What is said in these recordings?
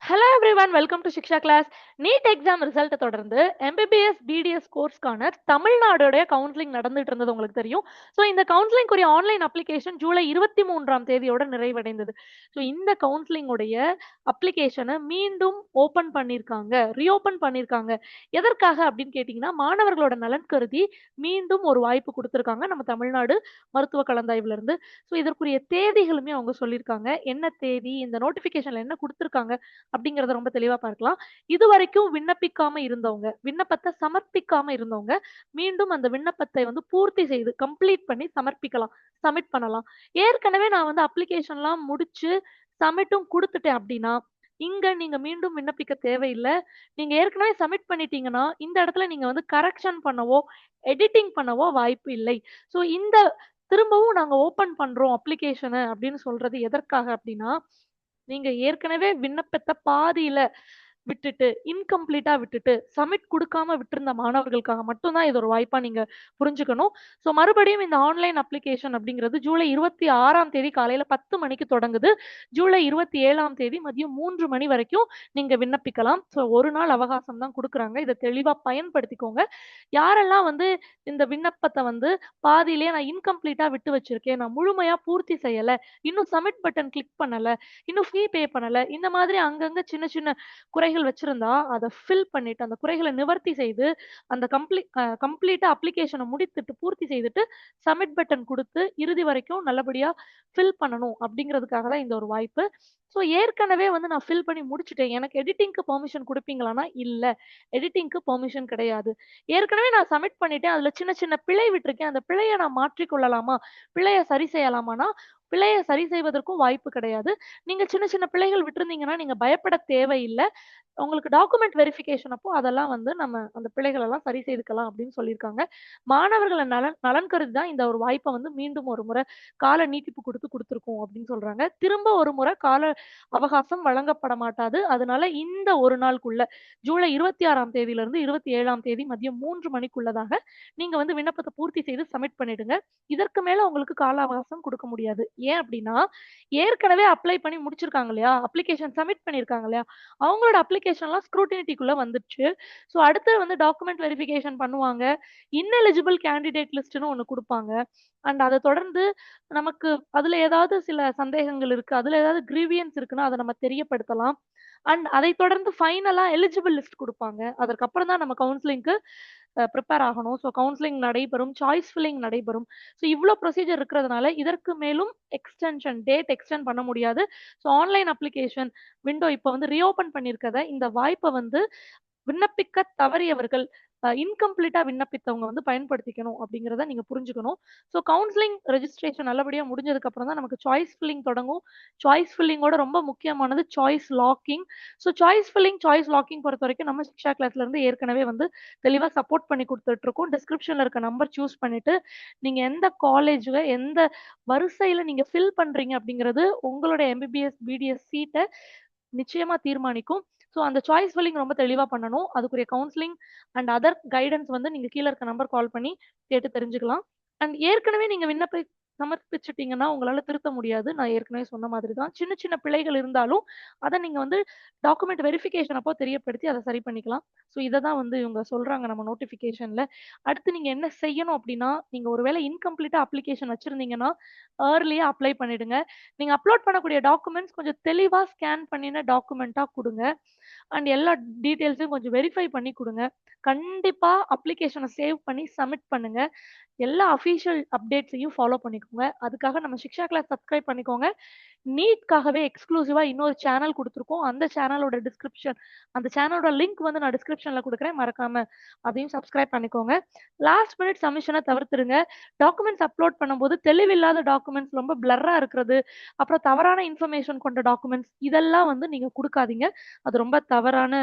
Hello everyone, welcome to Shiksha class. NEET exam ரிசல்ட்டை தொடர்ந்து MBBS BDS கோர்ஸ்க்கான தமிழ்நாடோடைய கவுன்சிலிங் நடந்துட்டு இருந்தது உங்களுக்கு தெரியும். ஸோ இந்த கவுன்சிலிங்குரிய ஆன்லைன் அப்ளிகேஷன் ஜூலை 23ஆம் தேதியோட நிறைவடைந்தது. ஸோ இந்த கவுன்சிலிங்குடைய அப்ளிகேஷனை மீண்டும் ஓப்பன் பண்ணியிருக்காங்க, ரீஓப்பன் பண்ணியிருக்காங்க. எதற்காக அப்படின்னு கேட்டிங்கன்னா, மாணவர்களோட நலன் கருதி மீண்டும் ஒரு வாய்ப்பு கொடுத்துருக்காங்க நம்ம தமிழ்நாடு மருத்துவ கலந்தாய்வுல இருந்து. ஸோ இதற்குரிய தேதிகளுமே அவங்க சொல்லியிருக்காங்க. என்ன தேதி, இந்த நோட்டிஃபிகேஷன்ல என்ன கொடுத்துருக்காங்க அப்படிங்கிறத ரொம்ப தெளிவா பார்க்கலாம். இதுவரைக்கும் விண்ணப்பிக்காம இருந்தவங்க, விண்ணப்பத்த சமர்ப்பிக்காம இருந்தவங்க, மீண்டும் அந்த விண்ணப்பத்தை வந்து பூர்த்தி செய்து கம்ப்ளீட் பண்ணி சமர்ப்பிக்கலாம். சப்மிட் பண்ணலாம். ஏற்கனவே நான் வந்து அப்ளிகேஷன்லாம் முடிச்சு சப்மிட்டும் குடுத்துட்டேன் அப்படின்னா, இங்க நீங்க மீண்டும் விண்ணப்பிக்க தேவையில்ல. நீங்க ஏற்கனவே சப்மிட் பண்ணிட்டீங்கன்னா, இந்த இடத்துல நீங்க வந்து கரெக்ஷன் பண்ணவோ, எடிட்டிங் பண்ணவோ வாய்ப்பு இல்லை. ஸோ இந்த திரும்பவும் நாங்க ஓப்பன் பண்றோம் அப்ளிகேஷன அப்படின்னு சொல்றது எதற்காக அப்படின்னா, நீங்க ஏற்கனவே விண்ணப்பத்த பாதியில விட்டுட்டு, இன்கம்ப்ளீட்டா விட்டுட்டு, சப்மிட் குடுக்காம விட்டிருந்த மாணவர்களுக்காக மட்டும் தான் இது ஒரு வாய்ப்பா நீங்க புரிஞ்சுக்கணும். ஸோ மறுபடியும் இந்த ஆன்லைன் அப்ளிகேஷன் அப்படிங்கிறது ஜூலை 26ஆம் தேதி காலையில 10 மணிக்கு தொடங்குது. ஜூலை 27ஆம் தேதி மதியம் 3 மணி வரைக்கும் நீங்க விண்ணப்பிக்கலாம். ஸோ 1 நாள் அவகாசம் தான் குடுக்குறாங்க. இத தெளிவா பயன்படுத்திக்கோங்க. யாரெல்லாம் வந்து இந்த விண்ணப்பத்த வந்து பாதியிலேயே நான் இன்கம்ப்ளீட்டா விட்டு வச்சிருக்கேன், நான் முழுமையா பூர்த்தி செய்யல, இன்னும் சப்மிட் பட்டன் கிளிக் பண்ணல, இன்னும் ஃபீ பே பண்ணல, இந்த மாதிரி அங்கங்க சின்ன சின்ன குறைகள் வச்சிருந்தா, அத ஃபில் பண்ணிட்டு, அந்த குறைகள நிவர்த்தி செய்து, அந்த கம்ப்ளீட்டா அப்ளிகேஷன முடித்துட்டு, பூர்த்தி செய்துட்டு, சப்மிட் பட்டன் குடுத்து, இறுதி வரைக்கும் நல்லபடியா ஃபில் பண்ணணும் அப்படிங்கிறதுக்காக தான் இந்த ஒரு வாய்ப்பு. ஸோ ஏற்கனவே வந்து நான் ஃபில் பண்ணி முடிச்சுட்டேன். எனக்கு எடிட்டிங்க்கு பெர்மிஷன் குடுப்பீங்களான்னா, இல்ல. எடிட்டிங்க்கு பெர்மிஷன் கிடையாது. ஏற்கனவே நான் சப்மிட் பண்ணிட்டேன். அதுல சின்ன சின்ன பிழை விட்டுருக்கேன். அந்த பிழைய நான் மாற்றிக் கொள்ளலாமா? பிழைய சரி செய்யலாமான்னா, பிழைய சரி செய்வதற்கும் வாய்ப்பு கிடையாது. நீங்க சின்ன சின்ன பிழைகள் விட்டிருந்தீங்கன்னா, நீங்க பயப்பட தேவையில்ல. உங்களுக்கு டாக்குமெண்ட் வெரிஃபிகேஷன் அப்போ அதெல்லாம் வந்து நம்ம அந்த பிழைகள் எல்லாம் சரி செய்துக்கலாம் அப்படின்னு சொல்லியிருக்காங்க. மாணவர்கள நலன் நலன் கருதி தான் இந்த ஒரு வாய்ப்ப வந்து மீண்டும் ஒரு முறை கால நீட்டிப்பு குடுத்துருக்கோம் அப்படின்னு சொல்றாங்க. திரும்ப ஒரு முறை கால அவகாசம் வழங்கப்பட மாட்டாது. அதனால இந்த ஒரு நாளுக்குள்ள ஜூலை 26ஆம் தேதியிலிருந்து 27ஆம் தேதி மதியம் 3 மணிக்குள்ளதாக நீங்க வந்து விண்ணப்பத்த பூர்த்தி செய்து சப்மிட் பண்ணிடுங்க. இதற்கு மேல உங்களுக்கு கால அவகாசம் குடுக்க முடியாது. ஏன் அப்படின்னா, ஏற்கனவே அப்ளை பண்ணி முடிச்சிருக்காங்க இல்லையா? அப்ளிகேஷன் சப்மிட் பண்ணியிருக்காங்க இல்லையா? அவங்களோட அப்ளிகேஷன்லாம் ஸ்க்ரூட்டினிட்டிக்குள்ள வந்துருச்சு. ஸோ அடுத்து வந்து டாக்குமெண்ட் வெரிஃபிகேஷன் பண்ணுவாங்க. இன்எலிஜிபிள் கேண்டிடேட் லிஸ்ட்ன்னு ஒண்ணு குடுப்பாங்க. அண்ட் அத தொடர்ந்து நமக்கு அதுல ஏதாவது சில சந்தேகங்கள் இருக்கு, அதுல ஏதாவது கிரீவியன்ஸ் இருக்குன்னா, அத நம்ம தெரியப்படுத்தலாம். அண்ட் அதைத் தொடர்ந்து ஃபைனலா எலிஜிபிள் லிஸ்ட் குடுப்பாங்க. அதற்கப்புறம் தான் நம்ம கவுன்சிலிங்க்கு பிரிப்பேர் ஆகணும். ஸோ கவுன்சிலிங் நடைபெறும், சாய்ஸ் ஃபில்லிங் நடைபெறும். ஸோ இவ்ளோ ப்ரொசீஜர் இருக்கிறதுனால, இதற்கு மேலும் டேட் எக்ஸ்டெண்ட் பண்ண முடியாது. ஸோ ஆன்லைன் அப்ளிகேஷன் விண்டோ இப்ப வந்து ரீஓப்பன் பண்ணியிருக்கத, இந்த வாய்ப்ப வந்து விண்ணப்பிக்க தவறியவர்கள், இன்கம்ப்ளீட்டா விண்ணப்பித்தவங்க வந்து பயன்படுத்திக்கணும் அப்படிங்கிறத நீங்க புரிஞ்சுக்கணும். ஸோ கவுன்சிலிங் ரெஜிஸ்ட்ரேஷன் நல்லபடியா முடிஞ்சதுக்கு அப்புறம் தான் நமக்கு சாய்ஸ் ஃபில்லிங் தொடங்கும். சாய்ஸ் ஃபில்லிங்கோட ரொம்ப முக்கியமானது choice locking. So choice locking பொறுத்தவரைக்கும் நம்ம சிக்ஷா கிளாஸ்ல இருந்து ஏற்கனவே வந்து தெளிவா சப்போர்ட் பண்ணி குடுத்துட்டு இருக்கோம். டிஸ்கிரிப்ஷன்ல இருக்க நம்பர் சூஸ் பண்ணிட்டு, நீங்க எந்த காலேஜ்ல, எந்த வரிசையில நீங்க ஃபில் பண்றீங்க அப்படிங்கிறது உங்களோட எம்பிபிஎஸ், பிடிஎஸ் சீட்ட நிச்சயமா தீர்மானிக்கும். ஸோ அந்த சாய்ஸ் ஃபில்லிங் ரொம்ப தெளிவா பண்ணணும். அதுக்குரிய கவுன்சிலிங் அண்ட் அதர் கைடன்ஸ் வந்து நீங்க கீழ இருக்க நம்பர் கால் பண்ணி கேட்டு தெரிஞ்சுக்கலாம். அண்ட் ஏற்கனவே நீங்க சமர்ப்பிச்சுட்டீங்கன்னா, உங்களால திருத்த முடியாது. நான் ஏற்கனவே சொன்ன மாதிரி தான். சின்ன சின்ன பிழைகள் இருந்தாலும், அத நீங்க வந்து டாக்குமெண்ட் வெரிஃபிகேஷன் அப்போ தெரியப்படுத்தி அத சரி பண்ணிக்கலாம். ஸோ இத தான் வந்து இவங்க சொல்றாங்க நம்ம நோட்டிஃபிகேஷன்ல. அடுத்து நீங்க என்ன செய்யணும் அப்டின்னா, நீங்க ஒரு வேளை இன்கம்ப்ளீட்டா அப்ளிகேஷன் வச்சிருந்தீங்கன்னா, ஏர்லியா அப்ளை பண்ணிடுங்க. நீங்க அப்லோட் பண்ணக்கூடிய டாக்குமெண்ட்ஸ் கொஞ்சம் தெளிவா ஸ்கேன் பண்ணின டாக்குமெண்ட்டா குடுங்க. அண்ட் எல்லா டீட்டெயில்ஸையும் கொஞ்சம் வெரிஃபை பண்ணி குடுங்க. கண்டிப்பா அப்ளிகேஷன சேவ் பண்ணி சப்மிட் பண்ணுங்க. எல்லா அஃபிஷியல் அப்டேட்ஸையும் ஃபாலோ பண்ணிக்கோங்க. அதுக்காக நம்ம சிக்ஷா கிளாஸ் சப்ஸ்கிரைப் பண்ணிக்கோங்க. நீட்காகவே எக்ஸ்க்ளூசிவா இன்னொரு சேனல் குடுத்துருக்கோம். அந்த சேனலோட லிங்க் வந்து நான் டிஸ்கிரிப்ஷன்ல குடுக்குறேன். மறக்காம அதையும் சப்ஸ்கிரைப் பண்ணிக்கோங்க. லாஸ்ட் மினிட் சப்மிஷன தவிர்த்துருங்க. டாக்குமெண்ட்ஸ் அப்லோட் பண்ணும்போது தெளிவில்லாத டாக்குமெண்ட்ஸ், ரொம்ப பிளர்ரா இருக்கிறது, அப்புறம் தவறான இன்ஃபர்மேஷன் கொண்ட டாக்குமெண்ட்ஸ் இதெல்லாம் வந்து நீங்க குடுக்காதீங்க. அது ரொம்ப தவறான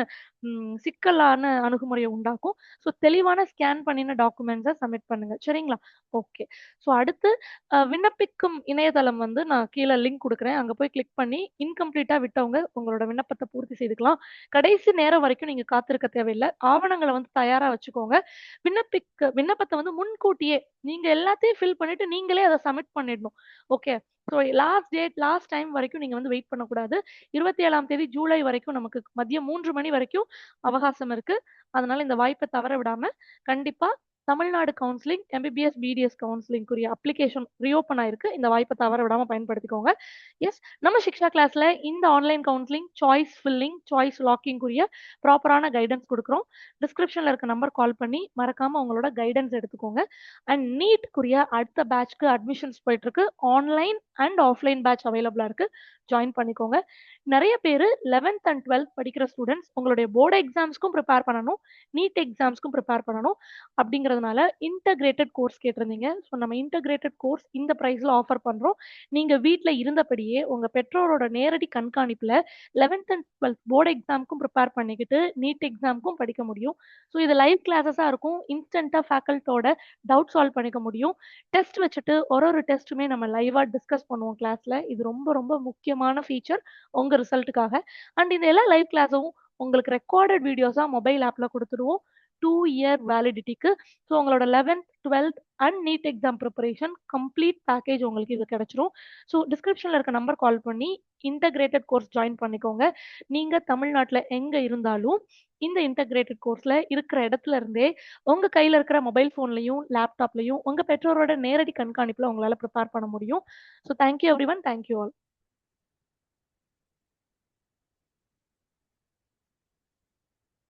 சிக்கலான அணுகுமுறைய உண்டாக்கும். ஸோ தெளிவான ஸ்கேன் பண்ணின டாக்குமெண்ட்ஸ சப்மிட் பண்ணுங்க. சரிங்களா? ஓகே. ஸோ அடுத்து விண்ணப்பிக்கும் இணையதளம் வந்து நான் கீழ லிங்க் குடுக்குறேன். அங்க போய் கிளிக் பண்ணி இன்கம்ப்ளீட்டா விட்டவங்க உங்களோட விண்ணப்பத்த பூர்த்தி செய்துக்கலாம். கடைசி நேரம் வரைக்கும் நீங்க காத்திருக்க தேவையில்ல. ஆவணங்கள வந்து தயாரா வச்சுக்கோங்க. விண்ணப்பத்த வந்து முன்கூட்டியே நீங்க எல்லாத்தையும் ஃபில் பண்ணிட்டு நீங்களே அத சப்மிட் பண்ணிடணும். ஓகே. ஸோ லாஸ்ட் டைம் வரைக்கும் நீங்க வந்து வெயிட் பண்ணக்கூடாது. 27ஆம் தேதி ஜூலை வரைக்கும் நமக்கு மதியம் 3 மணி வரைக்கும் அவகாசம் இருக்கு. அதனால இந்த வாய்ப்ப தவற விடாம கண்டிப்பா தமிழ்நாடு கவுன்சிலிங், எம்பிபிஎஸ், பிடிஎஸ் கவுன்சிலிங்க்குரிய அப்ளிகேஷன் ரீஓப்பன் ஆயிருக்கு. இந்த வாய்ப்ப தவற விடாம பயன்படுத்திக்கோங்க. எஸ், நம்ம சிக்ஷா கிளாஸ்ல இந்த online counselling, choice filling, choice லாக்கிங்குரிய ப்ராப்பரான கைடன்ஸ் குடுக்குறோம். டிஸ்கிரிப்ஷன்ல இருக்க நம்பர் கால் பண்ணி மறக்காம உங்களோட கைடன்ஸ் எடுத்துக்கோங்க. அண்ட் நீட்க்குரிய அடுத்த பேட்ச்க்கு அட்மிஷன்ஸ் போயிட்டு இருக்கு. ஆன்லைன் அண்ட் ஆஃப்லைன் பேட்ச் அவைலபிளா இருக்கு. ஜாயின் பண்ணிக்கோங்க. நெறைய பேரு 11த் அண்ட் 12த் படிக்கிற ஸ்டூடண்ட்ஸ் உங்களுடைய போர்டு எக்ஸாம்ஸ்க்கும் ப்ரிப்பேர் பண்ணணும். நீட் எக்ஸாம்ஸ்க்கும் ப்ரிப்பேர் பண்ணணும். அப்படிங்கிறதுனால இன்டகிரேட்டட் கோர்ஸ் கேட்டிருந்தீங்க. ஸோ நம்ம இன்டகிரேட்டட் கோர்ஸ் இந்த பிரைஸ்ல ஆஃபர் பண்றோம். நீங்க வீட்ல இருந்தபடியே உங்க பெற்றோரோட நேரடி கண்காணிப்புல 11த் அண்ட் 12த் போர்டு எக்ஸாம்க்கும் ப்ரிப்பேர் பண்ணிக்கிட்டு நீட் எக்ஸாம்க்கும் படிக்க முடியும். ஸோ இது லைவ் கிளாஸஸா இருக்கும். இன்ஸ்டன்ட்டா ஃபேக்கல்ட்டோட டவுட் சால்வ் பண்ணிக்க முடியும். டெஸ்ட் வச்சுட்டு ஒரு டெஸ்ட்டுமே நம்ம லைவா டிஸ்கஸ் பண்ணுவோம் கிளாஸ்ல. இது ரொம்ப ரொம்ப முக்கியமான ஃபீச்சர் உங்க ரிசல்ட்டுக்காக. அண்ட் இந்த எல்லா லைவ் கிளாஸும் உங்களுக்கு ரெக்கார்டட் வீடியோஸா மொபைல் ஆப்ல குடுத்துருவோம். 2 இயர் வேலிடிட்டிக்கு. ஸோ உங்களோட 11த், 12த் and NEET exam preparation complete package உங்களுக்கு இது கிடைச்சிரும். ஸோ டிஸ்கிரிப்ஷன்ல இருக்க நம்பர் கால் பண்ணி இன்டகிரேட்டட் கோர்ஸ் ஜாயின் பண்ணிக்கோங்க. நீங்க தமிழ்நாட்டுல எங்க இருந்தாலும் இந்த இன்டகிரேட்டட் கோர்ஸ்ல இருக்கிற இடத்துல இருந்தே உங்க கையில இருக்கிற மொபைல் ஃபோன்லயும், லேப்டாப்லயும் உங்க பெற்றோரோட நேரடி கண்காணிப்புல உங்களால ப்ரிப்பேர் பண்ண முடியும். So thank you everyone. Thank you all.